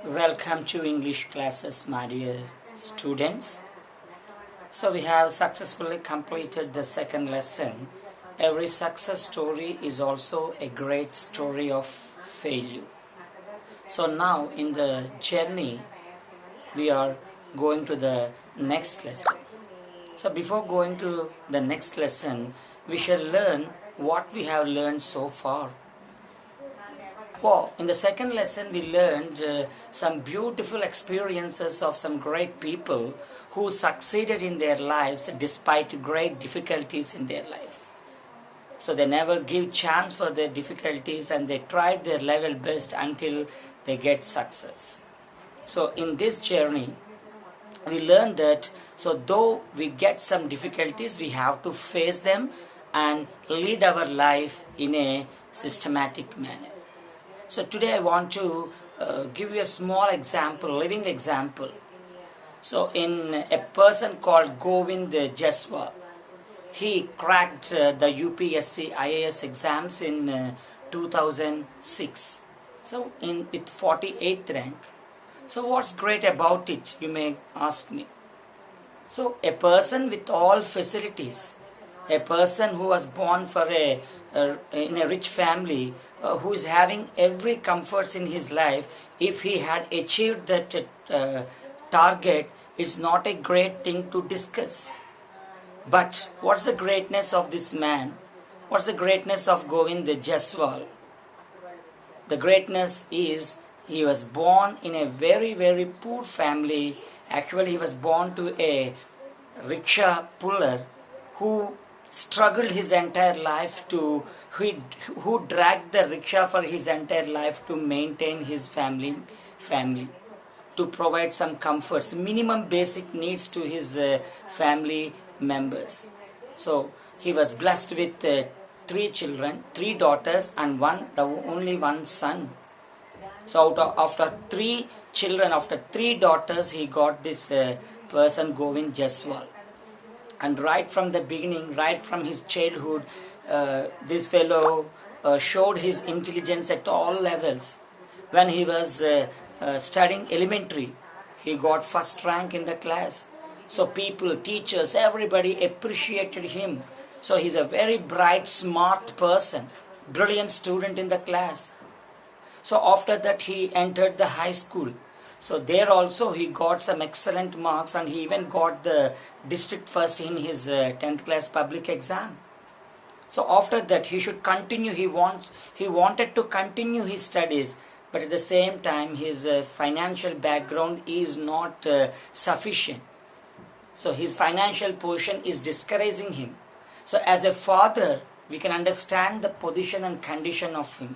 Welcome to English classes, my dear students. So we have successfully completed the second lesson. Every success story is also a great story of failure. So now in the journey, we are going to the next lesson. So before going to the next lesson, we shall learn what we have learned so far. Well, in the second lesson, we learned some beautiful experiences of some great people who succeeded in their lives despite great difficulties in their life. So they never give chance for their difficulties and they tried their level best until they get success. So in this journey, we learned that though we get some difficulties, we have to face them and lead our life in a systematic manner. So today I want to give you a small example, living example. So in a person called Govind Jaiswal, he cracked the UPSC IAS exams in 2006. So with 48th rank. So what's great about it, you may ask me. So a person with all facilities, a person who was born in a rich family, who is having every comforts in his life, if he had achieved that target, it's not a great thing to discuss. But what's the greatness of this man? What's the greatness of Govind Jaiswal? The greatness is he was born in a very, very poor family. Actually, he was born to a rickshaw puller who struggled his entire life who dragged the rickshaw for his entire life to maintain his family, to provide some comforts, minimum basic needs to his family members. So he was blessed with 3 children, 3 daughters and only one son. So after 3 children, after 3 daughters, he got this person Govind Jaiswal. And right from the beginning, right from his childhood, this fellow showed his intelligence at all levels. When he was studying elementary, he got first rank in the class. So people, teachers, everybody appreciated him. So he's a very bright, smart person, brilliant student in the class. So after that, he entered the high school. So there also he got some excellent marks and he even got the district first in his 10th class public exam. So after that he should continue, he wanted to continue his studies, but at the same time his financial background is not sufficient. So his financial position is discouraging him. So as a father, we can understand the position and condition of him.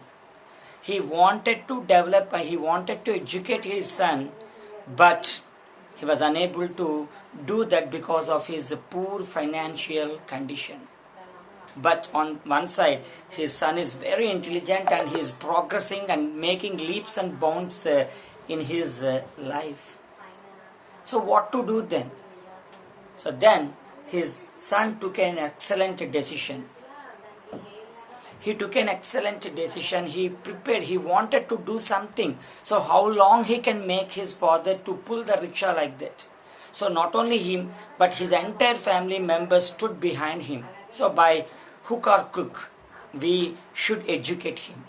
He wanted to develop and he wanted to educate his son, but he was unable to do that because of his poor financial condition. But on one side, his son is very intelligent and he is progressing and making leaps and bounds in his life. So what to do then? So then his son took an excellent decision. He took an excellent decision. He prepared. He wanted to do something. So how long he can make his father to pull the rickshaw like that? So not only him, but his entire family members stood behind him. So by hook or crook, we should educate him.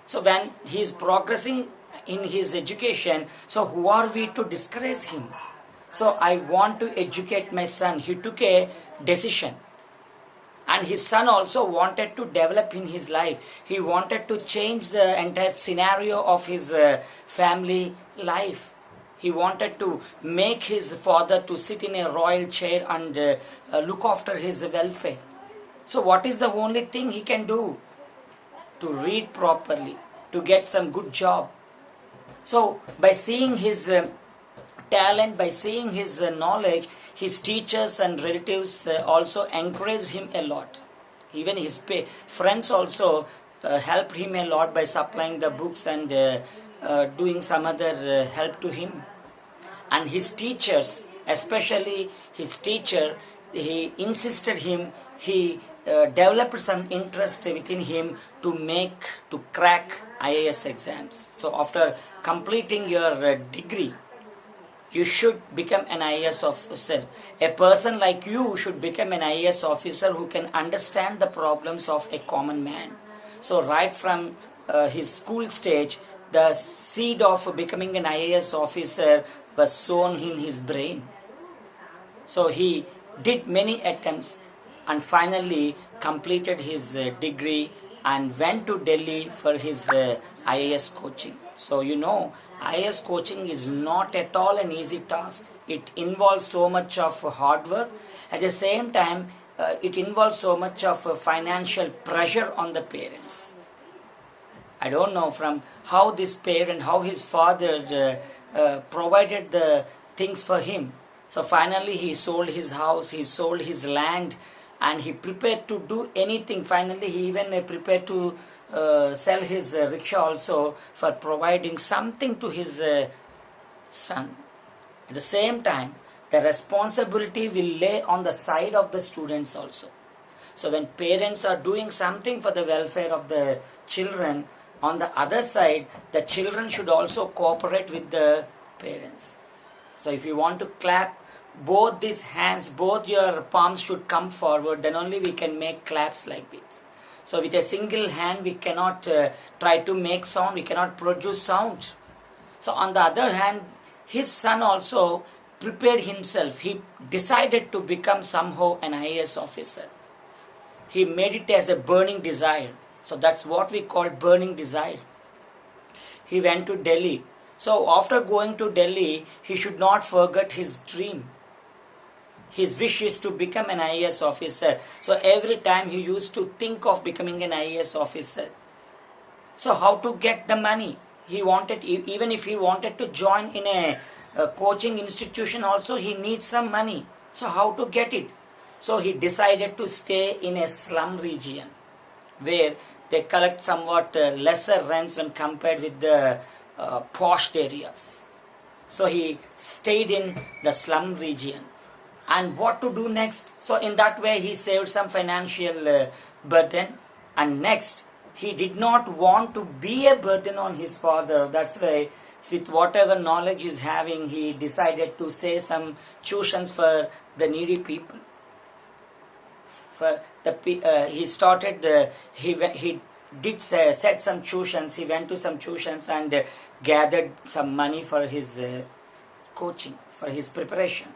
So when he is progressing in his education, so who are we to discourage him? So I want to educate my son. He took a decision. And his son also wanted to develop in his life. He wanted to change the entire scenario of his family life. He wanted to make his father to sit in a royal chair and look after his welfare. So what is the only thing he can do? To read properly, to get some good job. So by seeing his talent, by seeing his knowledge, his teachers and relatives also encouraged him a lot. Even his friends also helped him a lot by supplying the books and doing some other help to him. And his teachers, especially his teacher, he insisted him, he developed some interest within him to crack IAS exams. So after completing your degree, you should become an IAS officer. A person like you should become an IAS officer who can understand the problems of a common man. So right from his school stage, the seed of becoming an IAS officer was sown in his brain. So he did many attempts and finally completed his degree and went to Delhi for his IAS coaching. So IAS coaching is not at all an easy task. It involves so much of hard work. At the same time, it involves so much of financial pressure on the parents. I don't know from how this parent, how his father provided the things for him. So finally he sold his house, he sold his land, and he prepared to do anything. Finally he even prepared to sell his rickshaw also for providing something to his son. At the same time, the responsibility will lay on the side of the students also. So when parents are doing something for the welfare of the children, on the other side, the children should also cooperate with the parents. So if you want to clap, both these hands, both your palms should come forward, then only we can make claps like this. So with a single hand, we cannot try to make sound, we cannot produce sound. So on the other hand, his son also prepared himself. He decided to become somehow an IAS officer. He made it as a burning desire. So that's what we call burning desire. He went to Delhi. So after going to Delhi, he should not forget his dream. His wish is to become an IAS officer. So every time he used to think of becoming an IAS officer. So how to get the money? He wanted, even if he wanted to join in a coaching institution also, he needs some money. So how to get it? So he decided to stay in a slum region where they collect somewhat lesser rents when compared with the posh areas. So he stayed in the slum region. And what to do next? So in that way he saved some financial burden. And next, he did not want to be a burden on his father. That's why with whatever knowledge he's having, he decided to say some tuitions for the needy people. He started he did set some tuitions. He went to some tuitions and gathered some money for his coaching, for his preparation.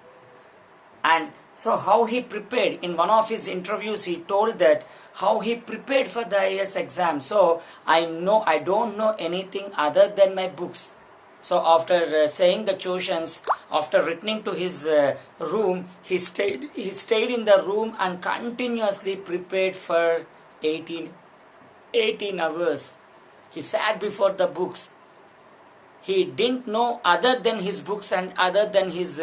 And so how he prepared, in one of his interviews he told that how he prepared for the IAS exam. So I don't know anything other than my books. So after saying the tuitions, after returning to his room, he stayed in the room and continuously prepared for 18 hours. He sat before the books. He didn't know other than his books and other than his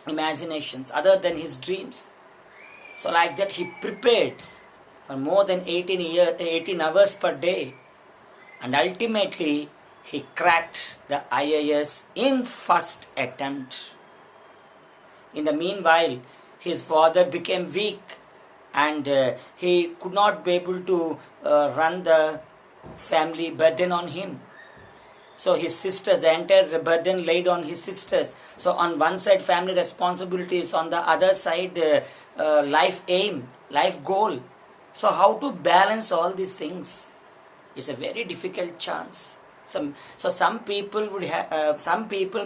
imaginations, other than his dreams. So like that he prepared for more than 18 hours per day. And ultimately he cracked the IAS in first attempt. In the meanwhile, his father became weak and he could not be able to run the family burden on him. So his sisters, the entire burden laid on his sisters. So on one side family responsibilities, on the other side life aim, life goal. So how to balance all these things is a very difficult chance. So some people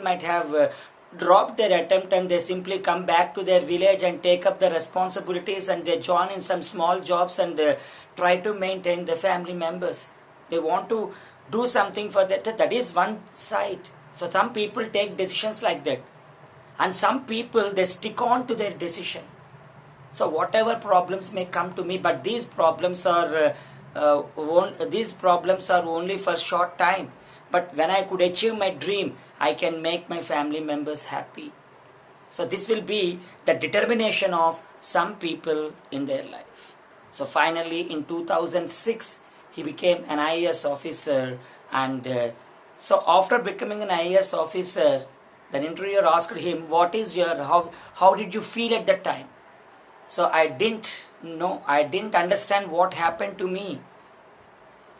might have dropped their attempt and they simply come back to their village and take up the responsibilities and they join in some small jobs and try to maintain the family members. They want to do something for that. That is one side. So some people take decisions like that. And some people, they stick on to their decision. So whatever problems may come to me, but these problems are only for short time. But when I could achieve my dream, I can make my family members happy. So this will be the determination of some people in their life. So finally in 2006, he became an IAS officer, and so after becoming an IAS officer, the interviewer asked him, "What is your how did you feel at that time?" So I didn't know, I didn't understand what happened to me.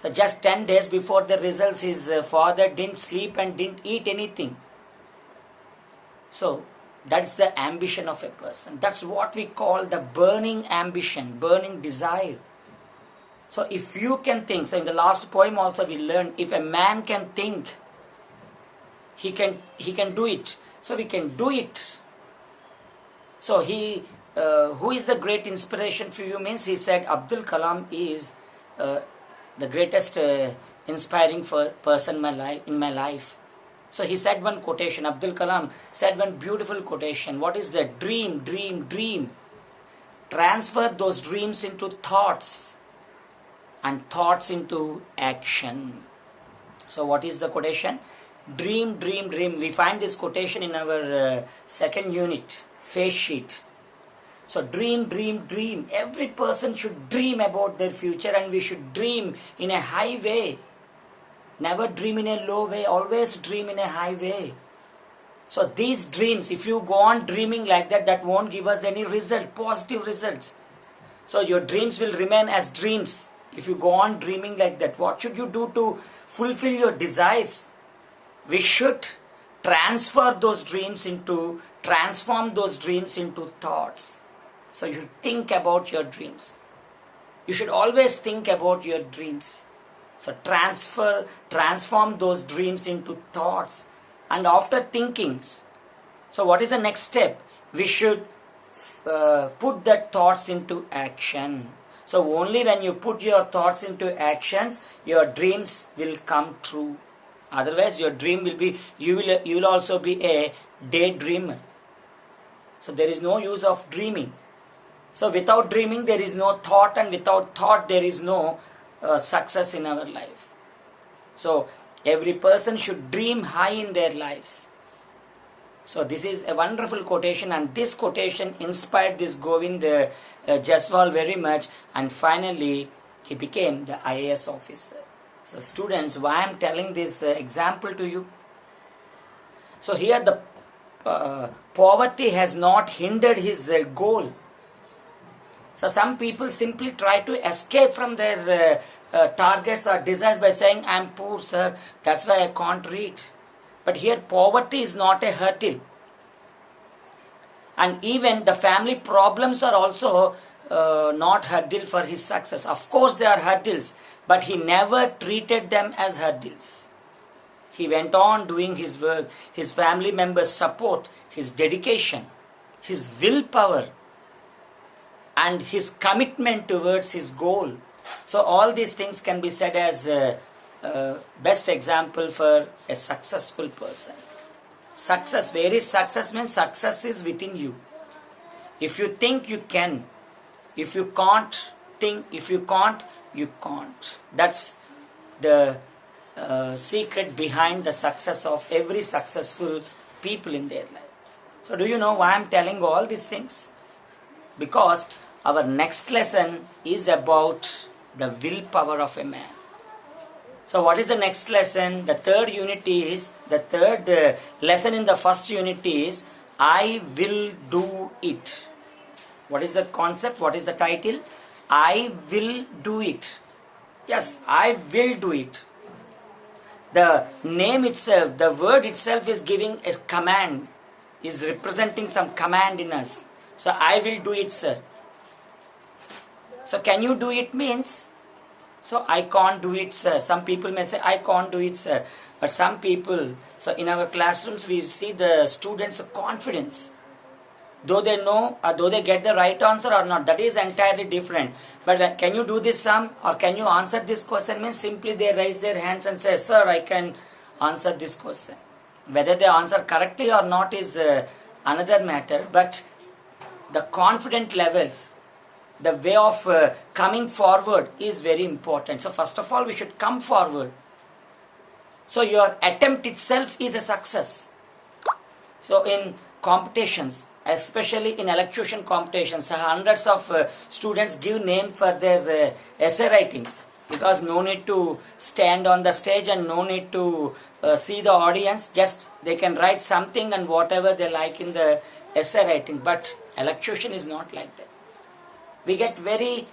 So just 10 days before the results, his father didn't sleep and didn't eat anything. So that's the ambition of a person. That's what we call the burning ambition, burning desire. So if you can think, so in the last poem also we learned, if a man can think, he can do it. So we can do it. So who is the great inspiration for you means, he said Abdul Kalam is the greatest inspiring person in my life. So he said one quotation, Abdul Kalam said one beautiful quotation. What is that? Dream, dream, dream. Transfer those dreams into thoughts and thoughts into action. So what is the quotation? Dream, dream, dream. We find this quotation in our second unit, face sheet. So dream, dream, dream. Every person should dream about their future, and we should dream in a high way. Never dream in a low way, always dream in a high way. So these dreams, if you go on dreaming like that, that won't give us any result, positive results. So your dreams will remain as dreams. If you go on dreaming like that, what should you do to fulfill your desires? We should transform those dreams into thoughts. So you should think about your dreams. You should always think about your dreams. So transform those dreams into thoughts. And after thinking, so what is the next step? We should put that thoughts into action. So only when you put your thoughts into actions, your dreams will come true. Otherwise, your dream will be, you will also be a daydreamer. So there is no use of dreaming. So without dreaming, there is no thought, and without thought, there is no success in our life. So every person should dream high in their lives. So this is a wonderful quotation, and this quotation inspired this Govind Jaswal very much, and finally he became the IAS officer. So students, why I am telling this example to you? So here the poverty has not hindered his goal. So some people simply try to escape from their targets or desires by saying, I am poor, sir, that's why I can't read. But here poverty is not a hurdle. And even the family problems are also not hurdle for his success. Of course they are hurdles, but he never treated them as hurdles. He went on doing his work, his family members' support, his dedication, his willpower, and his commitment towards his goal. So all these things can be said as best example for a successful person. Success, where is success means? Success is within you. If you think, you can. If you can't think, if you can't, you can't. That's the secret behind the success of every successful people in their life. So do you know why I'm telling all these things? Because our next lesson is about the willpower of a man. So what is the next lesson? The third lesson in the first unit is I will do it. What is the concept? What is the title? I will do it. Yes, I will do it. The name itself, the word itself is giving a command, is representing some command in us. So I will do it, sir. So can you do it means, so I can't do it, sir. Some people may say I can't do it, sir. But some people, so in our classrooms we see the students' confidence. Though they know, or though they get the right answer or not, that is entirely different. But can you do this sum, or can you answer this question means simply they raise their hands and say, sir, I can answer this question. Whether they answer correctly or not is another matter, but the confident levels, the way of coming forward is very important. So first of all, we should come forward. So your attempt itself is a success. So in competitions, especially in elocution competitions, hundreds of students give name for their essay writings, because no need to stand on the stage and no need to see the audience. Just they can write something and whatever they like in the essay writing. But elocution is not like that. We get very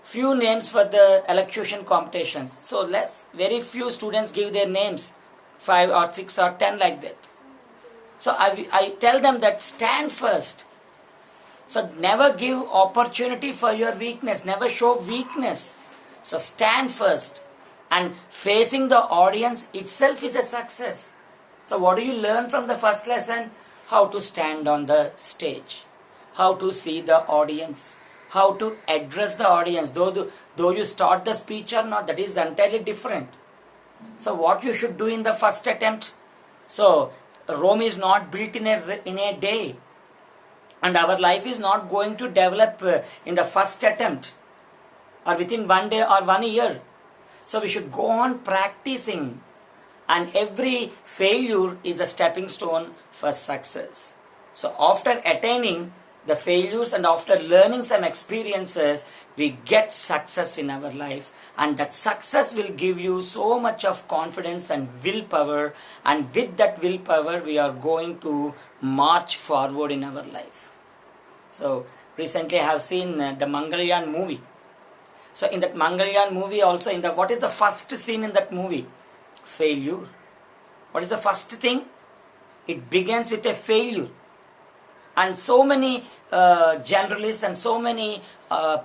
few names for the elocution competitions. So very few students give their names, 5 or 6 or 10 like that. So I tell them that stand first. So never give opportunity for your weakness, never show weakness. So stand first, and facing the audience itself is a success. So what do you learn from the first lesson? How to stand on the stage, how to see the audience, how to address the audience. Though you start the speech or not, that is entirely different. So what you should do in the first attempt? So Rome is not built in a day, and our life is not going to develop in the first attempt or within 1 day or 1 year. So we should go on practicing, and every failure is a stepping stone for success. So after attaining the failures and after learning some experiences, we get success in our life, and that success will give you so much of confidence and willpower, and with that willpower we are going to march forward in our life. So recently I have seen the Mangalyaan movie. So in that Mangalyaan movie also, what is the first scene in that movie? Failure. What is the first thing? It begins with a failure. And so many generalists and so many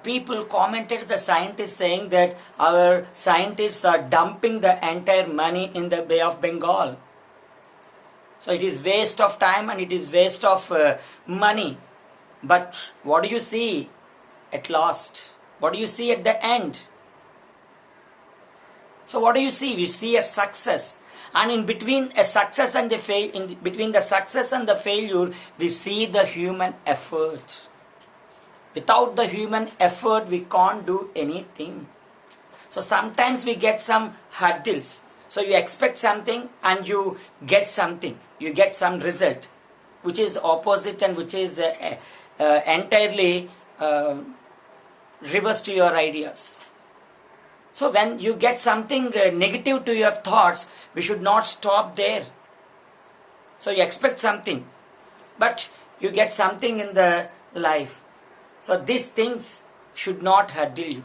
people commented the scientists, saying that our scientists are dumping the entire money in the Bay of Bengal. So it is waste of time and it is waste of money. But what do you see at last? What do you see at the end? So what do you see? We see a success. And in between a success and between the success and the failure, we see the human effort. Without the human effort, we can't do anything. So sometimes we get some hurdles. So you expect something and you get something. You get some result, which is opposite and which is entirely reverse to your ideas. So when you get something negative to your thoughts, we should not stop there. So you expect something, but you get something in the life. So these things should not hurdle you.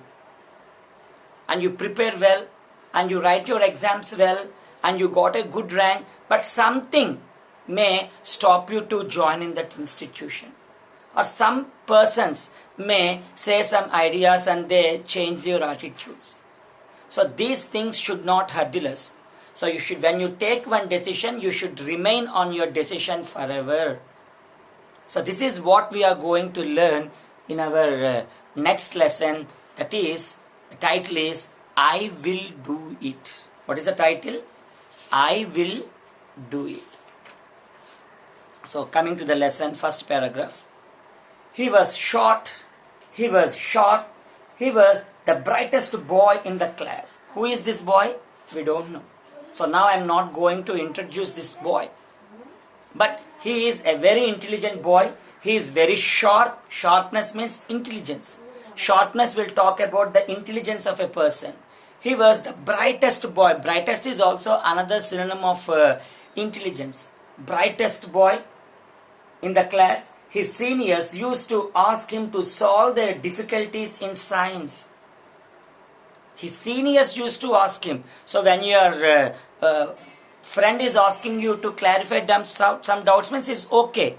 And you prepare well, and you write your exams well, and you got a good rank, but something may stop you to join in that institution. Or some persons may say some ideas and they change your attitudes. So these things should not hurdle us. So you should, when you take one decision, you should remain on your decision forever. So this is what we are going to learn in our next lesson. That is, the title is, I will do it. What is the title? I will do it. So coming to the lesson, first paragraph. He was short, he was short, he was the brightest boy in the class. Who is this boy? We don't know. So now I am not going to introduce this boy. But he is a very intelligent boy. He is very short. Sharpness means intelligence. Sharpness will talk about the intelligence of a person. He was the brightest boy. Brightest is also another synonym of intelligence. Brightest boy in the class. His seniors used to ask him to solve their difficulties in science. His seniors used to ask him. So when your friend is asking you to clarify some doubts, means it's okay,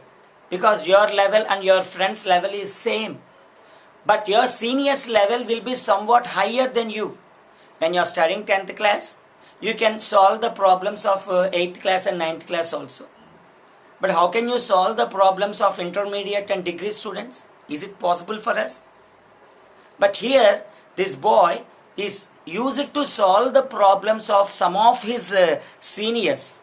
because your level and your friend's level is same. But your senior's level will be somewhat higher than you. When you are studying 10th class, you can solve the problems of 8th class and 9th class also. But how can you solve the problems of intermediate and degree students? Is it possible for us? But here, this boy is used to solve the problems of some of his seniors,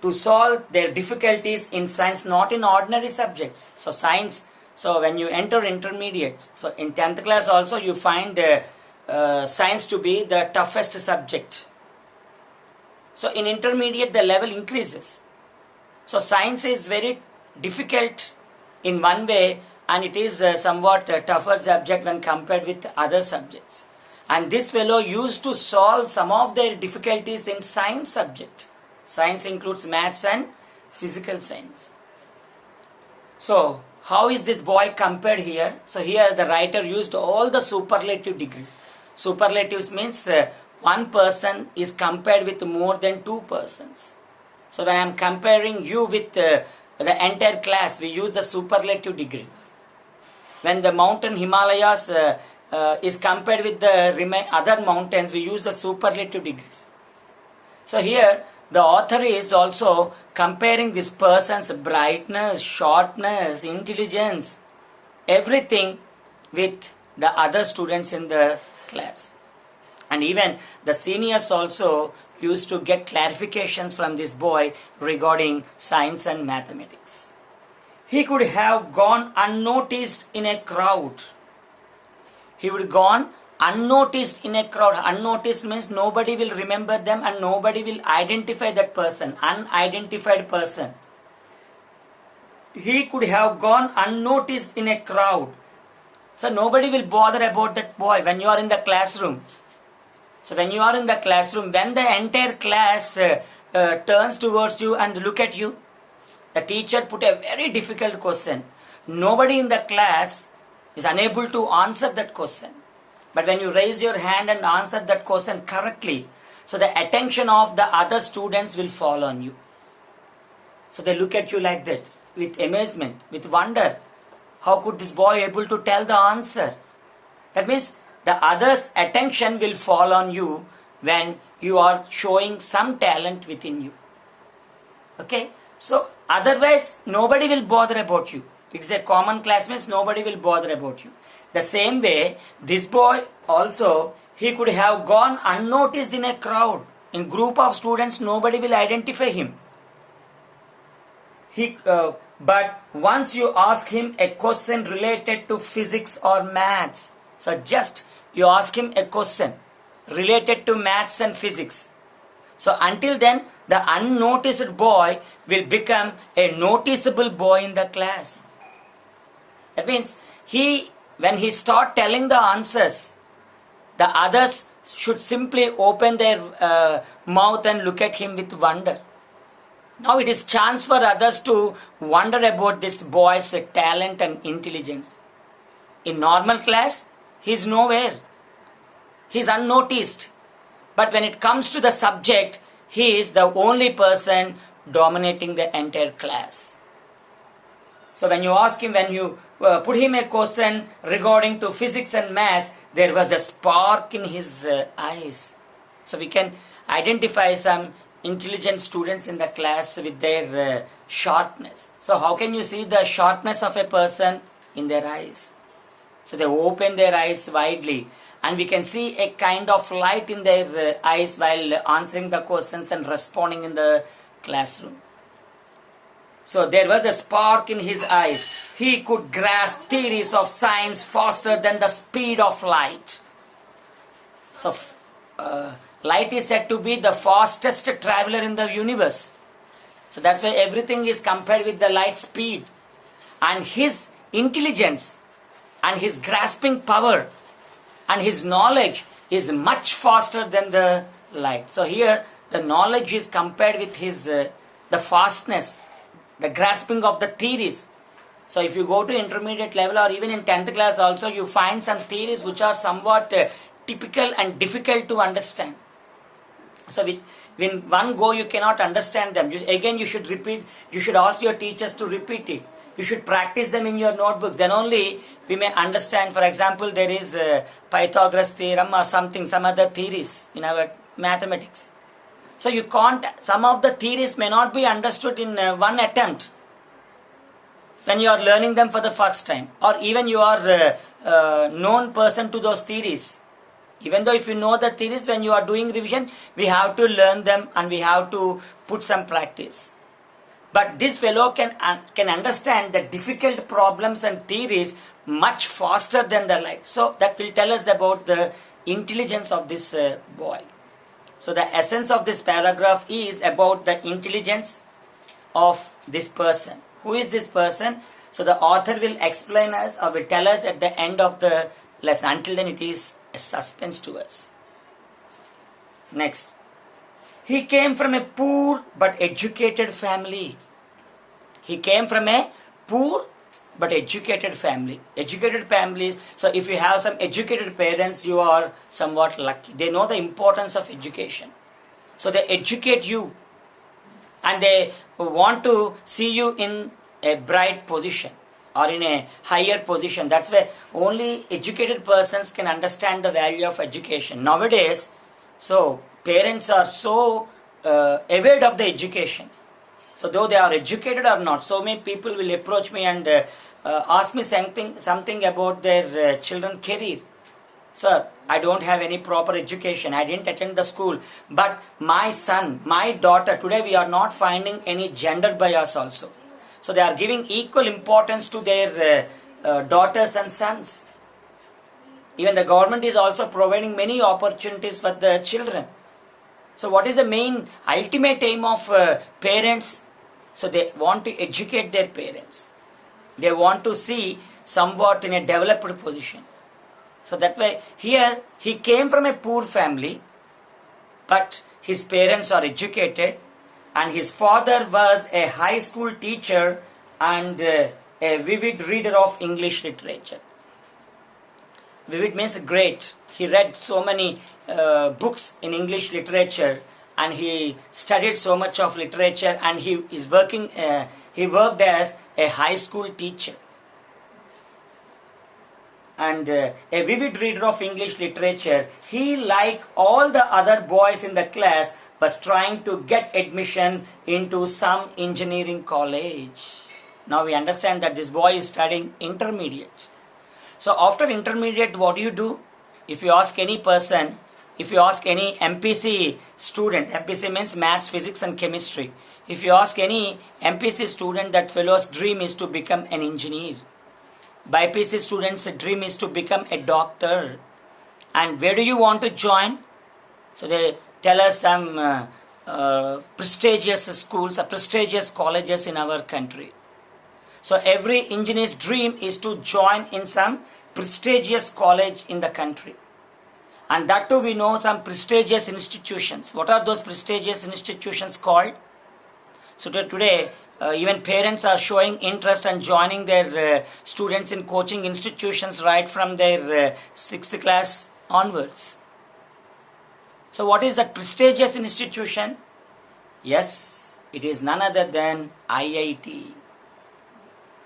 to solve their difficulties in science, not in ordinary subjects. So science, so when you enter intermediate, so in 10th class also you find science to be the toughest subject. So in intermediate the level increases. So science is very difficult in one way, and it is somewhat a tougher subject when compared with other subjects. And this fellow used to solve some of their difficulties in science subject. Science includes maths and physical science. So how is this boy compared here? So here the writer used all the superlative degrees. Superlatives means one person is compared with more than two persons. So when I am comparing you with the entire class, we use the superlative degree. When the mountain Himalayas is compared with the other mountains, we use the superlative degrees. So here the author is also comparing this person's brightness, shortness, intelligence, everything with the other students in the class. And even the seniors also used to get clarifications from this boy regarding science and mathematics. He could have gone unnoticed in a crowd. He would have gone unnoticed in a crowd. Unnoticed means nobody will remember them and nobody will identify that person. Unidentified person. He could have gone unnoticed in a crowd. So nobody will bother about that boy when you are in the classroom. So when you are in the classroom, when the entire class turns towards you and look at you, the teacher put a very difficult question. Nobody in the class is unable to answer that question. But when you raise your hand and answer that question correctly, so the attention of the other students will fall on you. So they look at you like that, with amazement, with wonder. How could this boy able to tell the answer? That means the others' attention will fall on you when you are showing some talent within you. Okay? So otherwise nobody will bother about you. It is a common class, means nobody will bother about you. The same way, this boy also, he could have gone unnoticed in a crowd. In group of students, nobody will identify him. But once you ask him a question related to physics or maths, so just you ask him a question related to maths and physics. So until then, the unnoticed boy will become a noticeable boy in the class. That means when he start telling the answers, the others should simply open their mouth and look at him with wonder. Now it is chance for others to wonder about this boy's talent and intelligence. In normal class, he is nowhere. He is unnoticed. But when it comes to the subject, he is the only person dominating the entire class. So when you ask him, when you put him a question regarding to physics and maths, there was a spark in his eyes. So we can identify some intelligent students in the class with their sharpness. So how can you see the sharpness of a person? In their eyes. So they open their eyes widely and we can see a kind of light in their eyes while answering the questions and responding in the classroom. So there was a spark in his eyes. He could grasp theories of science faster than the speed of light. So light is said to be the fastest traveler in the universe. So that's why everything is compared with the light speed. And his intelligence and his grasping power and his knowledge is much faster than the light. So here the knowledge is compared with his the fastness, the grasping of the theories. So if you go to intermediate level or even in 10th class also, you find some theories which are somewhat typical and difficult to understand. So in one go you cannot understand them. Again you should repeat, you should ask your teachers to repeat it. You should practice them in your notebooks. Then only we may understand. For example, there is Pythagoras theorem or something, some other theories in our mathematics. So you can't, some of the theories may not be understood in one attempt when you are learning them for the first time, or even you are known person to those theories. Even though if you know the theories, when you are doing revision, we have to learn them and we have to put some practice. But this fellow can understand the difficult problems and theories much faster than the light. So that will tell us about the intelligence of this boy. So the essence of this paragraph is about the intelligence of this person. Who is this person? So the author will explain us or will tell us at the end of the lesson. Until then it is a suspense to us. Next. He came from a poor but educated family. He came from a poor but educated family. Educated families, so if you have some educated parents, you are somewhat lucky. They know the importance of education. So they educate you and they want to see you in a bright position or in a higher position. That's why only educated persons can understand the value of education. Nowadays, so parents are so aware of the education. So though they are educated or not, so many people will approach me and ask me something about their children career. Sir, I don't have any proper education. I didn't attend the school. But my son, my daughter, today we are not finding any gender bias also. So they are giving equal importance to their daughters and sons. Even the government is also providing many opportunities for the children. So what is the main ultimate aim of parents? So they want to educate their parents. They want to see somewhat in a developed position. So that way here he came from a poor family, but his parents are educated and his father was a high school teacher and a vivid reader of English literature. Vivid means great. He read so many books in English literature and he studied so much of literature and he worked as a high school teacher. And a vivid reader of English literature, he, like all the other boys in the class, was trying to get admission into some engineering college. Now we understand that this boy is studying intermediate. So after intermediate, what do you do? If you ask any person, if you ask any MPC student, MPC means maths, physics and chemistry. If you ask any MPC student, that fellow's dream is to become an engineer. BPC students' dream is to become a doctor. And where do you want to join? So they tell us some prestigious schools, prestigious colleges in our country. So every engineer's dream is to join in some prestigious college in the country. And that too we know some prestigious institutions. What are those prestigious institutions called? So today even parents are showing interest and joining their students in coaching institutions right from their 6th class onwards. So what is that prestigious institution? Yes, it is none other than IIT.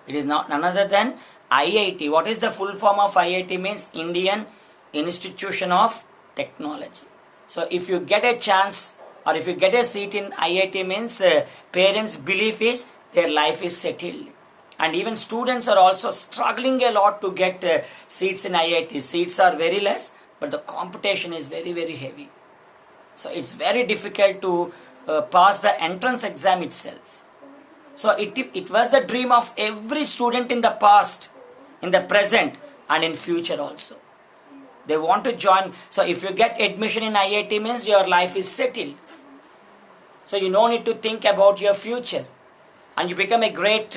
It is none other than IIT. What is the full form of IIT? Means Indian Institution of Technology. So if you get a chance or if you get a seat in IIT, means parents' belief is their life is settled. And even students are also struggling a lot to get seats in IIT. Seats are very less, but the competition is very, very heavy. So it's very difficult to pass the entrance exam itself. So it was the dream of every student in the past, in the present and in future also. They want to join. So if you get admission in IIT, means your life is settled. So you don't need to think about your future. And you become a great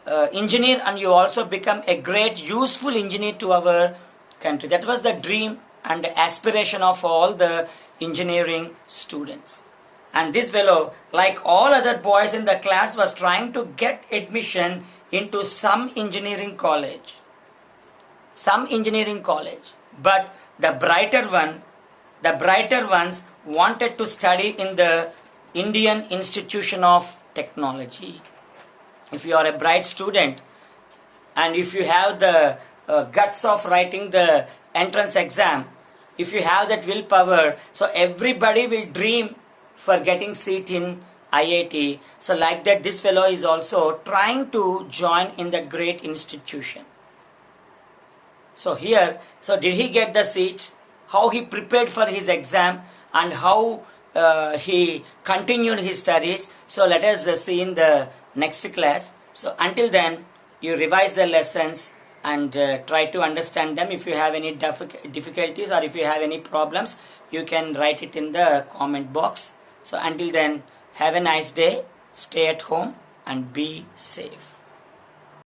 engineer and you also become a great useful engineer to our country. That was the dream and the aspiration of all the engineering students. And this fellow, like all other boys in the class, was trying to get admission into some engineering college. Some engineering college. But the brighter ones wanted to study in the Indian Institution of Technology. If you are a bright student and if you have the guts of writing the entrance exam, if you have that willpower, so everybody will dream for getting seat in IIT. So like that, this fellow is also trying to join in that great institution. So here, so did he get the seat? How he prepared for his exam and how he continued his studies. So let us see in the next class. So until then, you revise the lessons and try to understand them. If you have any difficulties or if you have any problems, you can write it in the comment box. So until then, have a nice day, stay at home and be safe.